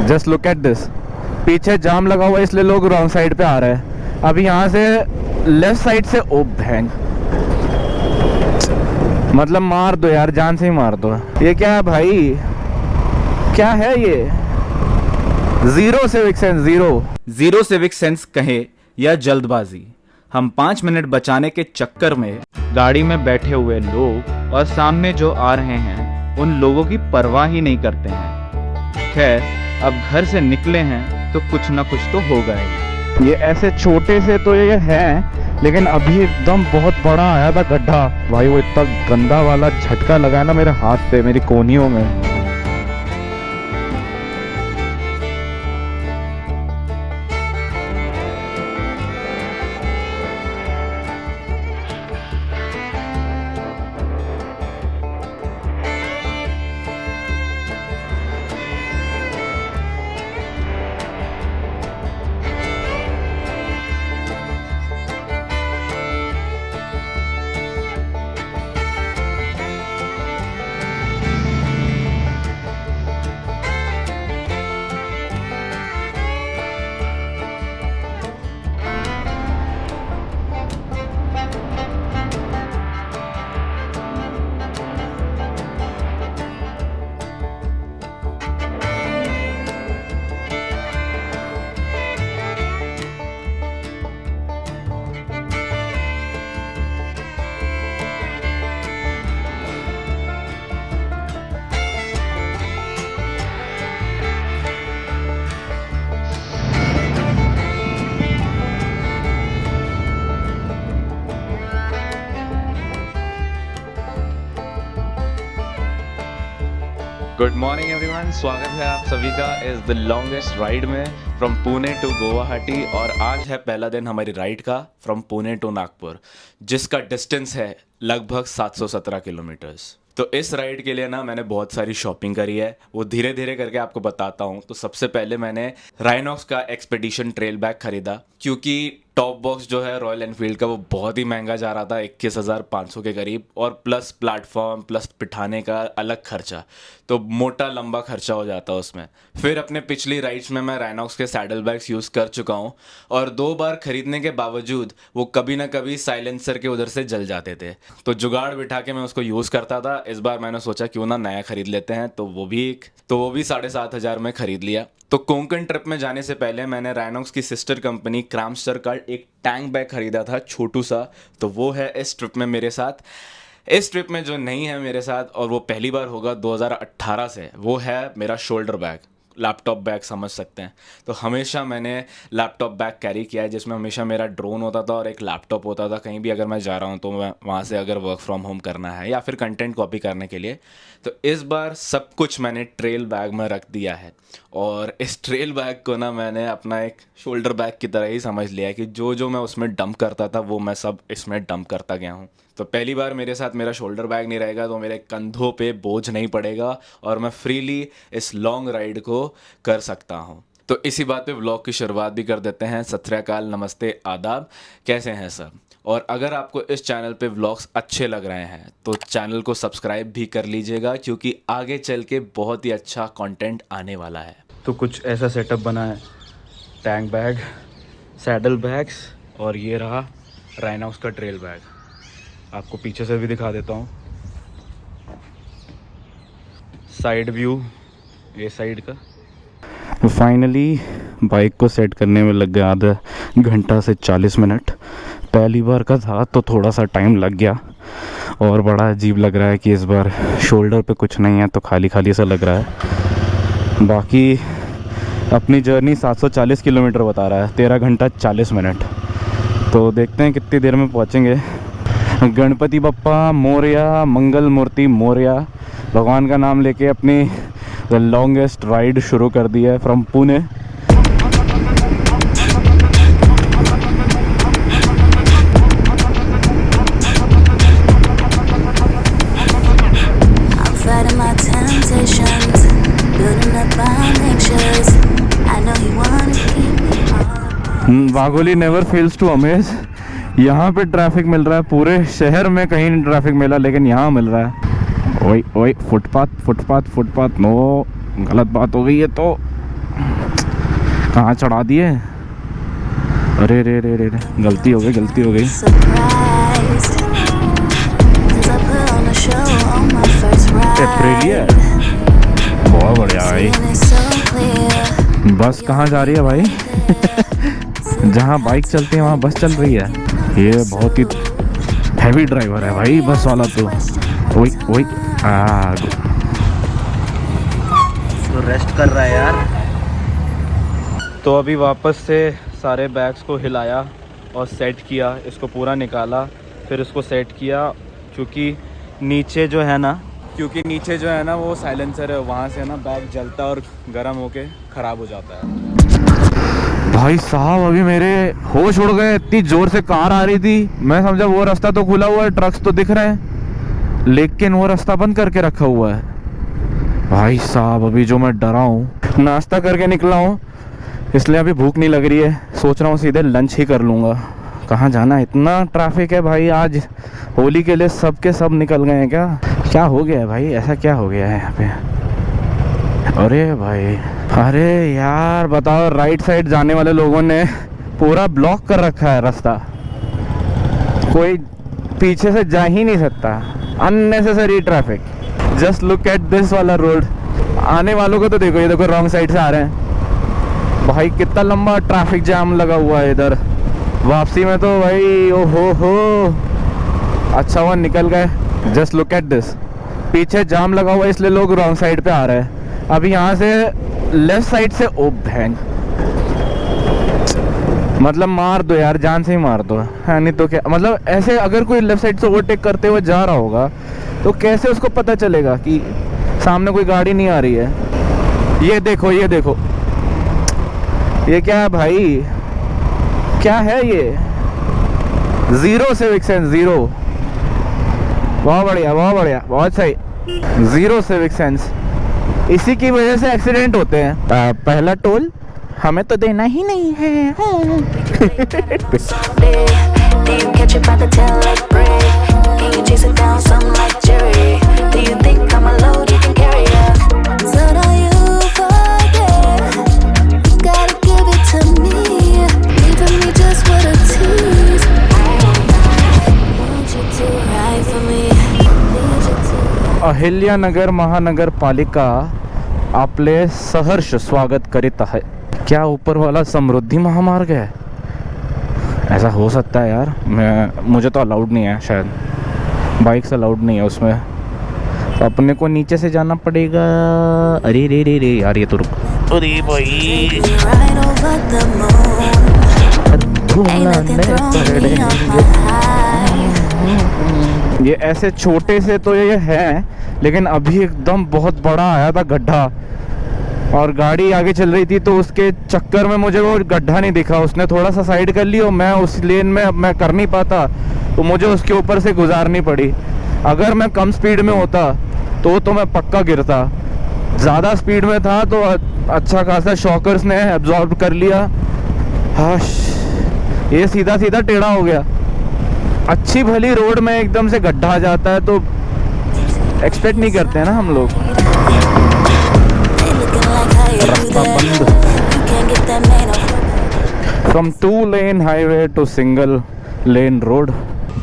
Just look at this, पीछे जाम लगा हुआ है इसलिए लोग रॉन्ग साइड पे आ रहे हैं। अभी यहाँ से लेफ्ट साइड से ओ भैंग, मतलब मार दो यार, जान से ही मार दो। ये क्या है भाई, क्या है ये? Zero civic sense, zero civic sense कहे या जल्दबाजी। हम 5 मिनट बचाने के चक्कर में गाड़ी में बैठे हुए लोग और सामने जो आ रहे हैं उन लोगों की परवाह ही नहीं करते हैं। खैर, अब घर से निकले हैं तो कुछ ना कुछ तो होगा ही। ये ऐसे छोटे से तो ये है, लेकिन अभी एकदम बहुत बड़ा आया था गड्ढा भाई। वो इतना गंदा वाला झटका लगा है ना मेरे हाथ पे, मेरी कोहनियों में। गुड मॉर्निंग एवरीवन, स्वागत है आप सभी का इस द लॉन्गेस्ट राइड में फ्रॉम पुणे टू गुवाहाटी। और आज है पहला दिन हमारी राइड का फ्रॉम पुणे टू नागपुर, जिसका डिस्टेंस है लगभग 717 किलोमीटर्स। तो इस राइड के लिए ना मैंने बहुत सारी शॉपिंग करी है, वो धीरे धीरे करके आपको बताता हूँ। तो सबसे पहले मैंने राइनॉक्स का एक्सपेडिशन ट्रेल बैग खरीदा, क्योंकि टॉप बॉक्स जो है रॉयल एनफील्ड का वो बहुत ही महंगा जा रहा था, 21,500 के करीब, और प्लस प्लेटफॉर्म प्लस बिठाने का अलग खर्चा, तो मोटा लंबा खर्चा हो जाता उसमें। फिर अपने पिछली राइड्स में मैं राइनॉक्स के सैडल बैग्स यूज़ कर चुका हूँ, और 2 बार खरीदने के बावजूद वो कभी ना कभी साइलेंसर के उधर से जल जाते थे, तो जुगाड़ बिठा के मैं उसको यूज़ करता था। इस बार मैंने सोचा क्यों ना नया खरीद लेते हैं, तो वो भी 7,500 में खरीद लिया। तो कोंकण ट्रिप में जाने से पहले मैंने राइनॉक्स की सिस्टर कंपनी क्रैम्स्टर का एक टैंक बैग खरीदा था, छोटू सा, तो वो है इस ट्रिप में मेरे साथ। इस ट्रिप में जो नहीं है मेरे साथ, और वो पहली बार होगा 2018 से, वो है मेरा शोल्डर बैग, लैपटॉप बैग समझ सकते हैं। तो हमेशा मैंने लैपटॉप बैग कैरी किया है, जिसमें हमेशा मेरा ड्रोन होता था और एक लैपटॉप होता था। कहीं भी अगर मैं जा रहा हूँ तो मैं वहाँ से अगर वर्क फ्रॉम होम करना है या फिर कंटेंट कॉपी करने के लिए, तो इस बार सब कुछ मैंने ट्रेल बैग में रख दिया है। और इस ट्रेल बैग को ना मैंने अपना एक शोल्डर बैग की तरह ही समझ लिया है कि जो मैं उसमें डंप करता था वो मैं सब इसमें डंप करता गया हूँ। तो पहली बार मेरे साथ मेरा शोल्डर बैग नहीं रहेगा, तो मेरे कंधों पे बोझ नहीं पड़ेगा और मैं फ्रीली इस लॉन्ग राइड को कर सकता हूँ। तो इसी बात पे व्लॉग की शुरुआत भी कर देते हैं। सत श्री अकाल, नमस्ते, आदाब, कैसे हैं सब? और अगर आपको इस चैनल पे व्लॉग्स अच्छे लग रहे हैं तो चैनल को सब्सक्राइब भी कर लीजिएगा, क्योंकि आगे चल के बहुत ही अच्छा कंटेंट आने वाला है। तो कुछ ऐसा सेटअप बना है, टैंक बैग, सैडल बैग्स, और ये रहा राइनॉक्स का ट्रेल बैग। आपको पीछे से भी दिखा देता हूँ, साइड व्यू ये साइड का। फाइनली बाइक को सेट करने में लग गया आधा घंटा से 40 मिनट। पहली बार का था तो थोड़ा सा टाइम लग गया, और बड़ा अजीब लग रहा है कि इस बार शोल्डर पे कुछ नहीं है, तो खाली खाली सा लग रहा है। बाकी अपनी जर्नी 740 किलोमीटर बता रहा है, 13 घंटा 40 मिनट। तो देखते हैं कितनी देर में पहुँचेंगे। गणपति बप्पा मोरया, मंगल मूर्ति मोरया, भगवान का नाम लेके अपनी द लॉन्गेस्ट राइड शुरू कर दी है from Pune. Wagholi never fails to amaze. यहाँ पे ट्रैफिक मिल रहा है, पूरे शहर में कहीं नहीं ट्रैफिक मिला, लेकिन यहाँ मिल रहा है। ओए ओए, फुटपाथ फुटपाथ फुटपाथ, नो, गलत बात हो गई है। तो कहाँ चढ़ा दिए? अरे रे रे रे रे, गलती हो गई, गलती हो गई। अप्रिलिया, बहुत बढ़िया भाई। बस कहाँ जा रही है भाई? जहाँ बाइक चलती है वहाँ बस चल रही है। ये बहुत ही हैवी ड्राइवर है भाई बस वाला तो। वही वही तो रेस्ट कर रहा है यार। तो अभी वापस से सारे बैग्स को हिलाया और सेट किया, इसको पूरा निकाला, फिर इसको सेट किया, क्योंकि नीचे जो है ना वो साइलेंसर है, वहाँ से ना बैग जलता है और गर्म होके ख़राब हो जाता है। भाई साहब अभी मेरे होश उड़ गए, इतनी ज़ोर से कार आ रही थी। मैं समझा वो रास्ता तो खुला हुआ है, ट्रक्स तो दिख रहे हैं, लेकिन वो रास्ता बंद करके रखा हुआ है। भाई साहब अभी जो मैं डरा हूँ, नाश्ता करके निकला हूँ इसलिए अभी भूख नहीं लग रही है, सोच रहा हूँ सीधे लंच ही कर लूँगा। कहाँ जाना है? इतना ट्रैफिक है भाई, आज होली के लिए सब के सब निकल गए हैं क्या? क्या हो गया है भाई, ऐसा क्या हो गया है यहाँ पे? अरे भाई, अरे यार बताओ, राइट साइड जाने वाले लोगों ने पूरा ब्लॉक कर रखा है रास्ता, कोई पीछे से जा ही नहीं सकता। Unnecessary traffic. Just look at this वाला रोड। आने वालों को तो देखो, ये देखो रॉन्ग साइड से आ रहे हैं भाई, कितना लंबा ट्रैफिक जाम लगा हुआ है इधर। वापसी में तो भाई ओहो हो, अच्छा हुआ निकल गए। जस्ट लुक एट दिस, पीछे जाम लगा हुआ है इसलिए लोग रॉन्ग साइड पे आ रहे हैं। अभी यहाँ से लेफ्ट साइड से, ओ बहन, मतलब मार दो यार, जान से ही मार दो है, नहीं तो क्या। मतलब ऐसे अगर कोई लेफ्ट साइड से ओवरटेक करते हुए जा रहा होगा तो कैसे उसको पता चलेगा कि सामने कोई गाड़ी नहीं आ रही है? ये देखो, ये देखो, ये क्या है भाई, क्या है ये? Zero civic sense, zero. बहुत बढ़िया, बहुत बढ़िया, बहुत सही। जीरो सिविक सेंस, इसी की वजह से एक्सीडेंट होते हैं। पहला टोल हमें तो देना ही नहीं है। अहिल्यानगर महानगर पालिका आपले सहर्ष स्वागत करीत है। क्या ऊपर वाला समृद्धि महामार्ग है? ऐसा हो सकता है यार, मुझे तो अलाउड नहीं है, शायद बाइक से अलाउड नहीं है उसमें, तो अपने को नीचे से जाना पड़ेगा। अरे रे रे रे यार, ये तो रुक, अरे भाई ये ऐसे छोटे से तो ये है, लेकिन अभी एकदम बहुत बड़ा आया था गड्ढा, और गाड़ी आगे चल रही थी तो उसके चक्कर में मुझे वो गड्ढा नहीं दिखा। उसने थोड़ा सा साइड कर लिया, मैं उस लेन में अब मैं कर नहीं पाता, तो मुझे उसके ऊपर से गुजारनी पड़ी। अगर मैं कम स्पीड में होता तो मैं पक्का गिरता। ज़्यादा स्पीड में था तो अच्छा खासा शॉकर्स ने एब्जॉर्ब कर लिया। हाश, ये सीधा सीधा टेढ़ा हो गया। अच्छी भली रोड में एकदम से गड्ढा आ जाता है तो एक्सपेक्ट नहीं करते हैं ना हम लोग। रास्ता बंद। From 2 lane highway to single lane road.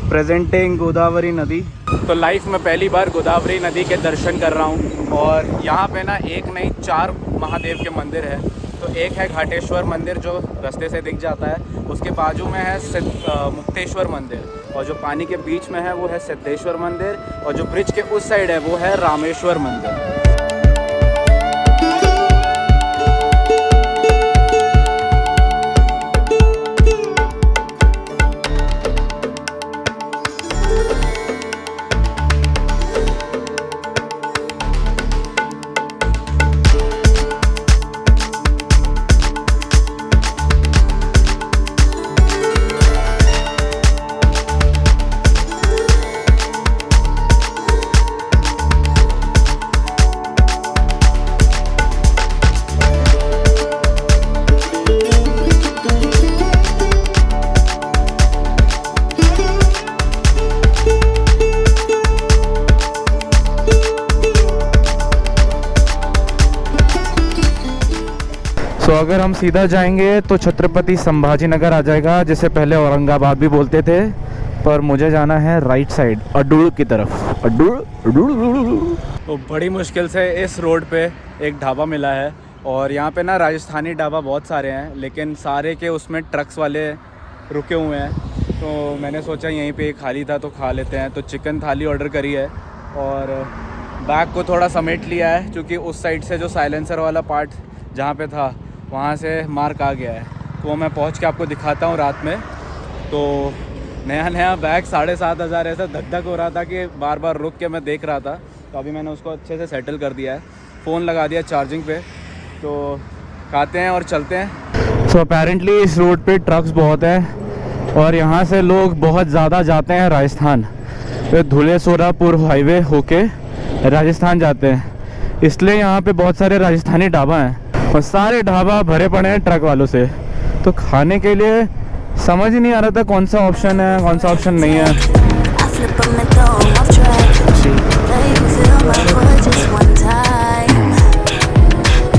Presenting Godavari नदी। तो लाइफ में पहली बार गोदावरी नदी के दर्शन कर रहा हूँ, और यहाँ पे ना एक नहीं 4 महादेव के मंदिर है। तो एक है घाटेश्वर मंदिर जो रास्ते से दिख जाता है, उसके बाजू में है मुक्तेश्वर मंदिर, और जो पानी के बीच में है वो है सिद्धेश्वर मंदिर, और जो ब्रिज के उस साइड है वो है रामेश्वर मंदिर। सो अगर हम सीधा जाएंगे तो छत्रपति संभाजी नगर आ जाएगा, जिसे पहले औरंगाबाद भी बोलते थे, पर मुझे जाना है राइट साइड अडूर की तरफ। अडूर। तो बड़ी मुश्किल से इस रोड पे एक ढाबा मिला है, और यहाँ पे ना राजस्थानी ढाबा बहुत सारे हैं, लेकिन सारे के उसमें ट्रक्स वाले रुके हुए हैं। तो मैंने सोचा यहीं पे खाली था तो खा लेते हैं। तो चिकन थाली ऑर्डर करी है और बैग को थोड़ा समेट लिया है, क्योंकि उस साइड से जो साइलेंसर वाला पार्ट जहाँ पे था वहाँ से मार्क आ गया है। तो वो मैं पहुँच के आपको दिखाता हूँ रात में। तो नया बैग 7,500 ऐसा धक धक हो रहा था कि बार बार रुक के मैं देख रहा था। तो अभी मैंने उसको अच्छे से सेटल कर दिया है, फ़ोन लगा दिया चार्जिंग पे। तो खाते हैं और चलते हैं। सो अपेरेंटली इस रोड पे ट्रक्स बहुत है और यहाँ से लोग बहुत ज़्यादा जाते हैं राजस्थान। तो धुले सोरापुर हाईवे होके राजस्थान जाते हैं, इसलिए यहाँ पे बहुत सारे राजस्थानी ढाबा हैं और सारे ढाबा भरे पड़े हैं ट्रक वालों से। तो खाने के लिए समझ ही नहीं आ रहा था कौन सा ऑप्शन है कौन सा ऑप्शन नहीं है।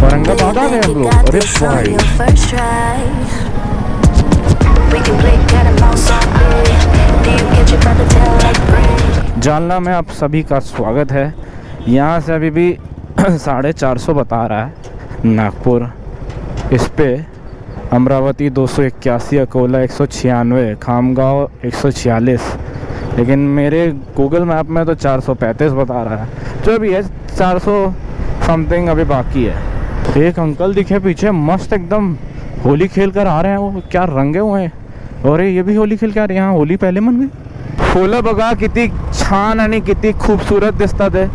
औरंगाबाद आ गए हम लोग। अरे भाई जालना में आप सभी का स्वागत है। यहाँ से अभी भी 450 बता रहा है नागपुर। इस पे अमरावती 281, अकोला 196, खामगांव 146, लेकिन मेरे गूगल मैप में तो 435 बता रहा है। जो भी है 400 समथिंग अभी बाकी है। एक अंकल दिखे पीछे मस्त एकदम होली खेल कर आ रहे हैं। वो क्या रंगे हुए हैं, और ये भी होली खेल के आ रहे हैं। यहाँ होली पहले मन गई। फुलं बघा किती छान आणि किती खूबसूरत दिसतात है,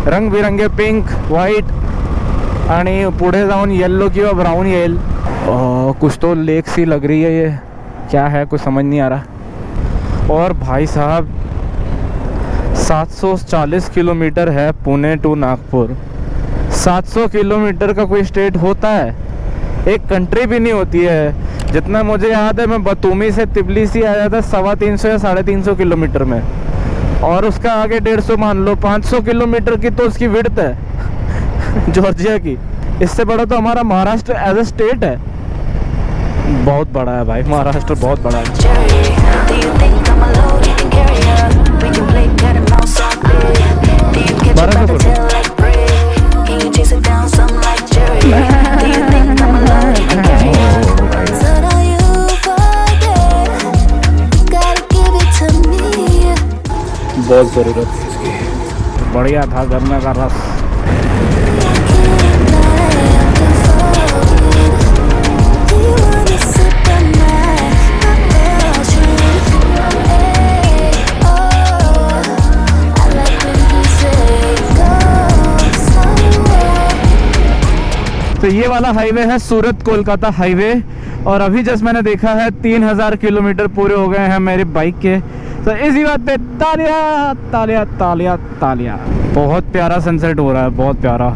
रंग बिरंगे पिंक व्हाइट आणि पुढे जाऊन येल्लो किंवा ब्राउन येईल। कुछ तो लेक सी लग रही है, ये क्या है कुछ समझ नहीं आ रहा। और भाई साहब 740 किलोमीटर है पुणे टू नागपुर। 700 किलोमीटर का कोई स्टेट होता है? एक कंट्री भी नहीं होती है। जितना मुझे याद है मैं बतूमी से तिबलिसी आया था 350 या 350 किलोमीटर में, और उसका आगे 150 मान लो। 500 किलोमीटर की तो उसकी विड्थ है जॉर्जिया की। इससे बड़ा तो हमारा महाराष्ट्र एज ए स्टेट है। बहुत बड़ा है भाई महाराष्ट्र, बहुत बड़ा है। बहुत ज़रूरत है इसकी। बढ़िया था गन्ना का रस। तो ये वाला हाईवे है सूरत कोलकाता हाईवे, और अभी जस्ट मैंने देखा है 3000 किलोमीटर पूरे हो गए हैं मेरी बाइक के। तो इसी बात पे तालिया तालिया तालिया तालिया। बहुत प्यारा सनसेट हो रहा है, बहुत प्यारा।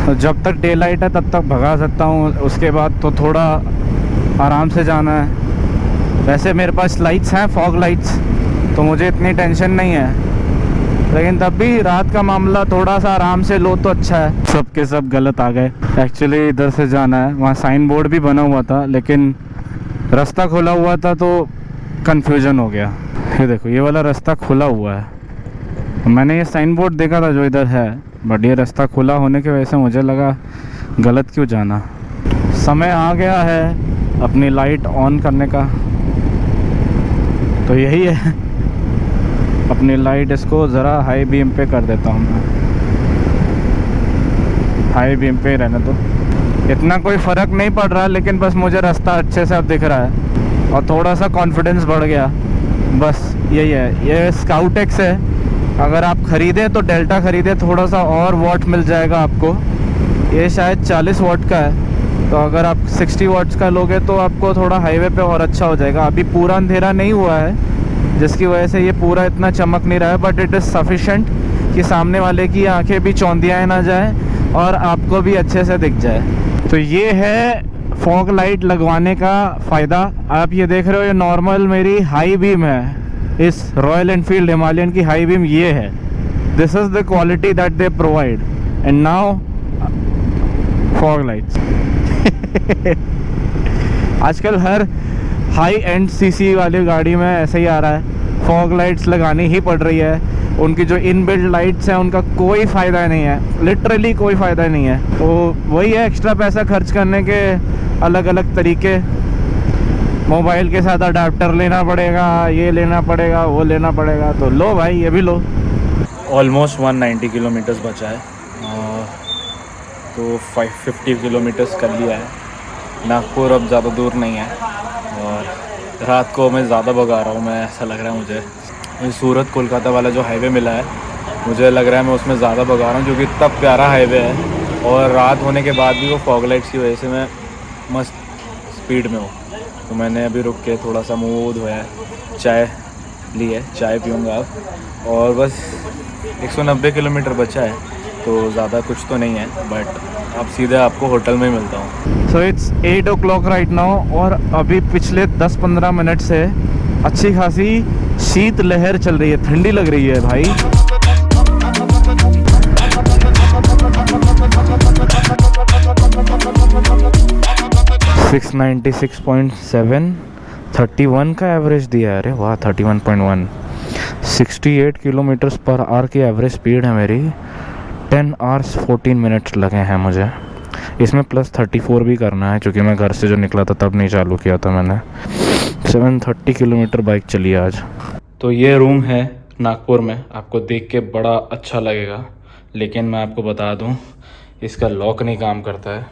तो जब तक डे लाइट है तब तक भगा सकता हूँ, उसके बाद तो थोड़ा आराम से जाना है। वैसे मेरे पास लाइट्स हैं, फॉग लाइट्स, तो मुझे इतनी टेंशन नहीं है, लेकिन तब भी रात का मामला थोड़ा सा आराम से लो तो अच्छा है। सब के सब गलत आ गए। एक्चुअली इधर से जाना है, वहाँ साइन बोर्ड भी बना हुआ था, लेकिन रास्ता खुला हुआ था तो कन्फ्यूजन हो गया। ये देखो ये वाला रास्ता खुला हुआ है। मैंने ये साइन बोर्ड देखा था जो इधर है, बट ये रास्ता खुला होने की वजह से मुझे लगा गलत क्यों जाना। समय आ गया है अपनी लाइट ऑन करने का, तो यही है अपनी लाइट। इसको ज़रा हाई बीम पे कर देता हूँ मैं। हाई बीम पे रहने तो इतना कोई फ़र्क नहीं पड़ रहा, लेकिन बस मुझे रास्ता अच्छे से अब दिख रहा है और थोड़ा सा कॉन्फिडेंस बढ़ गया। बस यही है। ये स्काउट एक्स है, अगर आप ख़रीदें तो डेल्टा ख़रीदें, थोड़ा सा और वॉट मिल जाएगा आपको। ये शायद 40 वॉट का है, तो अगर आप 60 वॉट्स का लोगे तो आपको थोड़ा हाईवे पे और अच्छा हो जाएगा। अभी पूरा अंधेरा नहीं हुआ है, जिसकी वजह से ये पूरा इतना चमक नहीं रहा है, बट इट इज़ सफिशेंट कि सामने वाले की आंखें भी चौंधियाँ ना जाए और आपको भी अच्छे से दिख जाए। तो ये है फॉग लाइट लगवाने का फ़ायदा। आप ये देख रहे हो, ये नॉर्मल मेरी हाई बीम है। इस रॉयल एनफील्ड हिमालयन की हाई बीम ये है। This is the quality that they provide. And now fog lights. आजकल हर हाई एंड सीसी वाली गाड़ी में ऐसे ही आ रहा है, फॉग लाइट्स लगानी ही पड़ रही है। उनकी जो इनबिल्ट लाइट्स हैं उनका कोई फ़ायदा नहीं है, लिटरली कोई फ़ायदा नहीं है। तो वही है, एक्स्ट्रा पैसा खर्च करने के अलग अलग तरीके। मोबाइल के साथ अडाप्टर लेना पड़ेगा, ये लेना पड़ेगा, वो लेना पड़ेगा। तो लो भाई, ये भी लो। ऑलमोस्ट 190 किलोमीटर्स बचा है, तो 550 किलोमीटर्स कर लिया है। नागपुर अब ज़्यादा दूर नहीं है और रात को मैं ज़्यादा भगा रहा हूँ, मैं ऐसा लग रहा है मुझे। सूरत कोलकाता वाला जो हाईवे मिला है, मुझे लग रहा है मैं उसमें ज़्यादा भगा रहा हूँ, क्योंकि इतना प्यारा हाईवे है और रात होने के बाद भी वो फॉग लाइट्स की वजह से मैं मस्त स्पीड में हूँ। तो मैंने अभी रुक के थोड़ा सा मुँह धोया है, चाय ली है, चाय पीऊँगा अब। और बस 190 किलोमीटर बचा है, तो ज़्यादा कुछ तो नहीं है, बट अब सीधे आपको होटल में ही मिलता हूँ। So it's 8 o'clock right now, और अभी पिछले 10-15 मिनट से अच्छी खासी शीत लहर चल रही है, ठंडी लग रही है भाई। $696.7, 31 का एवरेज दिया है। अरे वाह, 31.1, 68 किलोमीटर्स पर आवर की एवरेज स्पीड है मेरी। 10 hours 14 minutes लगे हैं मुझे। इसमें प्लस 34 भी करना है, क्योंकि मैं घर से जो निकला था तब नहीं चालू किया था मैंने। 730 किलोमीटर बाइक चली आज। तो ये रूम है नागपुर में, आपको देख के बड़ा अच्छा लगेगा, लेकिन मैं आपको बता दूं, इसका लॉक नहीं काम करता है।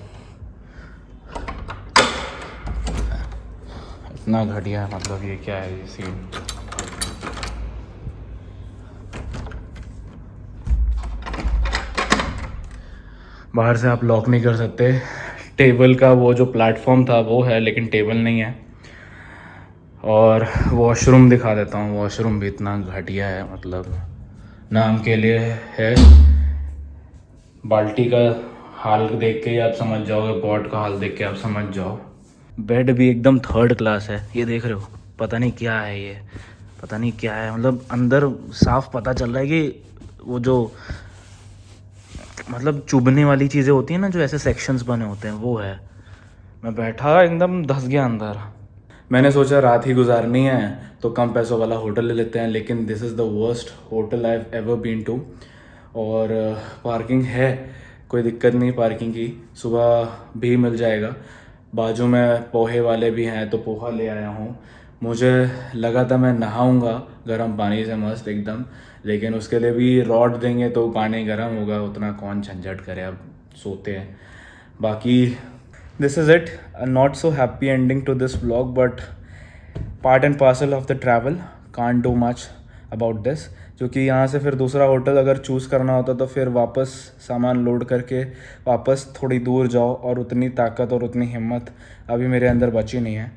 इतना घटिया है, मतलब ये क्या है ये सीन। बाहर से आप लॉक नहीं कर सकते। टेबल का वो जो प्लेटफॉर्म था वो है, लेकिन टेबल नहीं है। और वॉशरूम दिखा देता हूँ, वॉशरूम भी इतना घटिया है, मतलब नाम के लिए है। बाल्टी का हाल देख के ही आप समझ जाओगे, पॉट का हाल देख के आप समझ जाओ। बेड भी एकदम थर्ड क्लास है, ये देख रहे हो, पता नहीं क्या है ये, पता नहीं क्या है। मतलब अंदर साफ पता चल रहा है कि वो जो मतलब चुभने वाली चीज़ें होती हैं ना, जो ऐसे सेक्शंस बने होते हैं, वो है। मैं बैठा एकदम धंस गया अंदर। मैंने सोचा रात ही गुजारनी है तो कम पैसों वाला होटल ले लेते हैं, लेकिन this is the worst hotel I have ever been to. और पार्किंग है, कोई दिक्कत नहीं पार्किंग की, सुबह भी मिल जाएगा। बाजू में पोहे वाले भी हैं, तो पोहा ले आया हूँ। मुझे लगा था मैं नहाऊंगा गर्म पानी से मस्त एकदम, लेकिन उसके लिए भी रॉड देंगे तो पानी गर्म होगा, उतना कौन झंझट करे, अब सोते हैं। बाकी this is it, not so happy ending to this vlog, but part and parcel of the travel, can't do much about this. क्योंकि यहाँ से फिर दूसरा होटल अगर चूज़ करना होता तो फिर वापस सामान लोड करके वापस थोड़ी दूर जाओ, और उतनी ताकत और उतनी हिम्मत अभी मेरे अंदर बची नहीं है।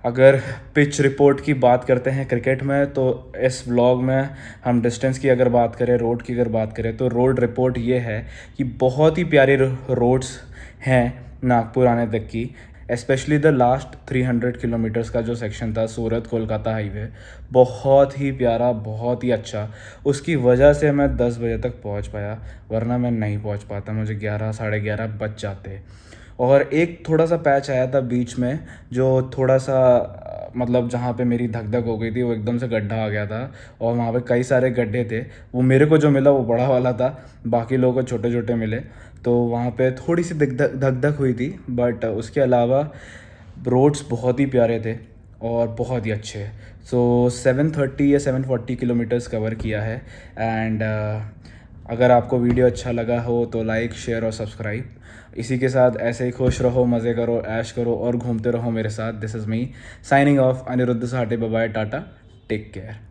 अगर पिच रिपोर्ट की बात करते हैं क्रिकेट में, तो इस व्लॉग में हम डिस्टेंस की अगर बात करें, रोड की अगर बात करें, तो रोड रिपोर्ट ये है कि बहुत ही प्यारी रोड्स हैं नागपुर आने तक की। स्पेशली द लास्ट 300 किलोमीटर्स का जो सेक्शन था सूरत कोलकाता हाईवे, बहुत ही प्यारा, बहुत ही अच्छा। उसकी वजह से मैं 10 बजे तक पहुंच पाया, वरना मैं नहीं पहुंच पाता, मुझे 11 साढ़े 11 बज जाते। और एक थोड़ा सा पैच आया था बीच में, जो थोड़ा सा मतलब जहाँ पे मेरी धक धक हो गई थी, वो एकदम से गड्ढा आ गया था, और वहाँ पे कई सारे गड्ढे थे। वो मेरे को जो मिला वो बड़ा वाला था, बाकी लोगों को छोटे छोटे मिले, तो वहाँ पे थोड़ी सी धक धक हुई थी। बट उसके अलावा रोड्स बहुत ही प्यारे थे और बहुत ही अच्छे। सो 730 या 740 किलोमीटर्स कवर किया है। एंड अगर आपको वीडियो अच्छा लगा हो तो लाइक, शेयर और सब्सक्राइब। इसी के साथ ऐसे ही खुश रहो, मज़े करो, ऐश करो और घूमते रहो मेरे साथ। This is me signing off, Aniruddh Sathe. Bye bye, tata, take care.